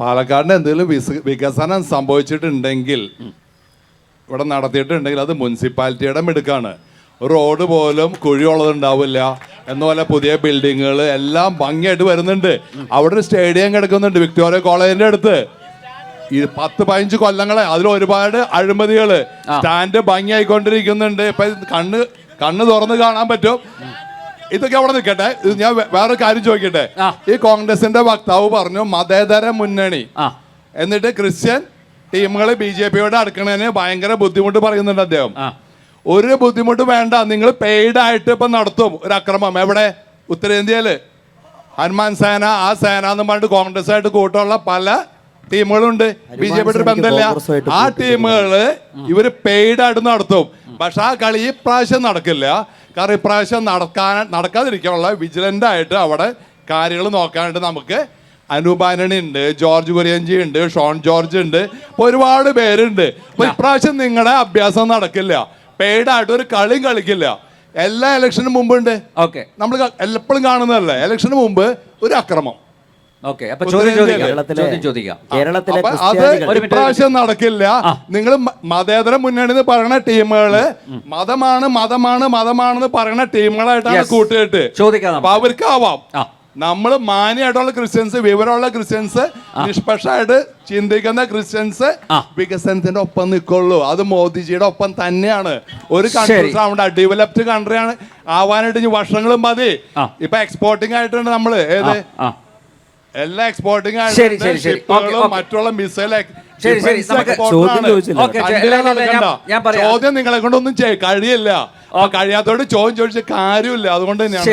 പാലക്കാടിന് എന്തെങ്കിലും വികസനം സംഭവിച്ചിട്ടുണ്ടെങ്കിൽ, ഇവിടെ നടത്തിയിട്ടുണ്ടെങ്കിൽ അത് മുനിസിപ്പാലിറ്റിയുടെ മിടുക്കാണ്. റോഡ് പോലും കുഴിയുള്ളതുണ്ടാവില്ല. എന്നുപോലെ പുതിയ ബിൽഡിങ്ങുകൾ എല്ലാം ഭംഗിയായിട്ട് വരുന്നുണ്ട്. അവിടെ ഒരു സ്റ്റേഡിയം കിടക്കുന്നുണ്ട് വിക്ടോറിയ കോളേജിന്റെ അടുത്ത്. ഈ 10-15 കൊല്ലങ്ങളെ അതിൽ ഒരുപാട് അഴിമതികൾ. സ്റ്റാൻഡ് ഭംഗിയായിക്കൊണ്ടിരിക്കുന്നുണ്ട്. ഇപ്പൊ കണ്ണ് തുറന്ന് കാണാൻ പറ്റും. ഇതൊക്കെ അവിടെ നിൽക്കട്ടെ. ഞാൻ വേറെ കാര്യം ചോദിക്കട്ടെ. ഈ കോൺഗ്രസിന്റെ വക്താവ് പറഞ്ഞു മതേതര മുന്നണി, എന്നിട്ട് ക്രിസ്ത്യൻ ടീമുകൾ BJPയോട് അടുക്കണതിന് ഭയങ്കര ബുദ്ധിമുട്ട് പറയുന്നുണ്ട് അദ്ദേഹം. ഒരു ബുദ്ധിമുട്ട് വേണ്ട, നിങ്ങൾ പെയ്ഡ് ആയിട്ട് ഇപ്പൊ നടത്തും ഒരു അക്രമം. എവിടെ? ഉത്തരേന്ത്യയില് ഹനുമാൻ സേന, ആ സേന എന്ന് പറഞ്ഞിട്ട് കോൺഗ്രസ് ആയിട്ട് കൂട്ടമുള്ള പല ടീമുകളുണ്ട്. BJPയുടെ ബന്ധമില്ല. ആ ടീമുകള് ഇവര് പെയ്ഡ് ആയിട്ട് നടത്തും. പക്ഷെ ആ കളി ഈ പ്രാവശ്യം നടക്കില്ല. കാരണം ഇപ്രാവശ്യം നടക്കാതിരിക്കാനുള്ള വിജിലന്റ് ആയിട്ട് അവിടെ കാര്യങ്ങൾ നോക്കാനായിട്ട് നമുക്ക് അനൂപ് ആന്റണി ഉണ്ട്, ജോർജ് കുര്യൻജി ഉണ്ട്, ഷോൺ ജോർജ് ഉണ്ട്, ഒരുപാട് പേരുണ്ട്. അപ്പൊ ഇപ്രാവശ്യം നിങ്ങളുടെ അഭ്യാസം നടക്കില്ല. പെയ്ഡ് ആയിട്ട് ഒരു കളിയും കളിക്കില്ല. എല്ലാ ഇലക്ഷനും മുമ്പുണ്ട്. നമ്മൾ എപ്പോഴും കാണുന്നതല്ലേ, ഇലക്ഷന് മുമ്പ് ഒരു അക്രമം. ഇപ്രാവശ്യം നടക്കില്ല. നിങ്ങൾ മതേതര മുന്നണി എന്ന് പറയുന്ന ടീമുകള് മതമാണെന്ന് പറയുന്ന ടീമുകളായിട്ടാണ് കൂട്ടുകെട്ട്. അപ്പൊ അവർക്കാവാം. നമ്മൾ മാന്യമായിട്ടുള്ള ക്രിസ്ത്യൻസ്, വിവരമുള്ള ക്രിസ്ത്യൻസ്, നിഷ്പക്ഷമായിട്ട് ചിന്തിക്കുന്ന ക്രിസ്ത്യൻസ് വികസനത്തിന്റെ ഒപ്പം നിൽക്കുള്ളൂ. അത് മോദിജിയുടെ ഒപ്പം തന്നെയാണ്. ഒരു കൺട്രീസ് ആവണ്ട, ഡെവലപ്ഡ് കൺട്രിയാണ് ആവാനായിട്ട് ഇനി വർഷങ്ങളും മതി. ഇപ്പൊ എക്സ്പോർട്ടിംഗ് ആയിട്ടുണ്ട് നമ്മള്. ഏത് എല്ലാ എക്സ്പോർട്ടിംഗ് ആയിട്ട് മറ്റുള്ള മിസൈൽ ചോദ്യം നിങ്ങളെ കൊണ്ടൊന്നും കഴിയില്ല. കഴിയാത്തോട് ചോദ്യം ചോദിച്ച കാര്യമില്ല. അതുകൊണ്ട് തന്നെയാണ്.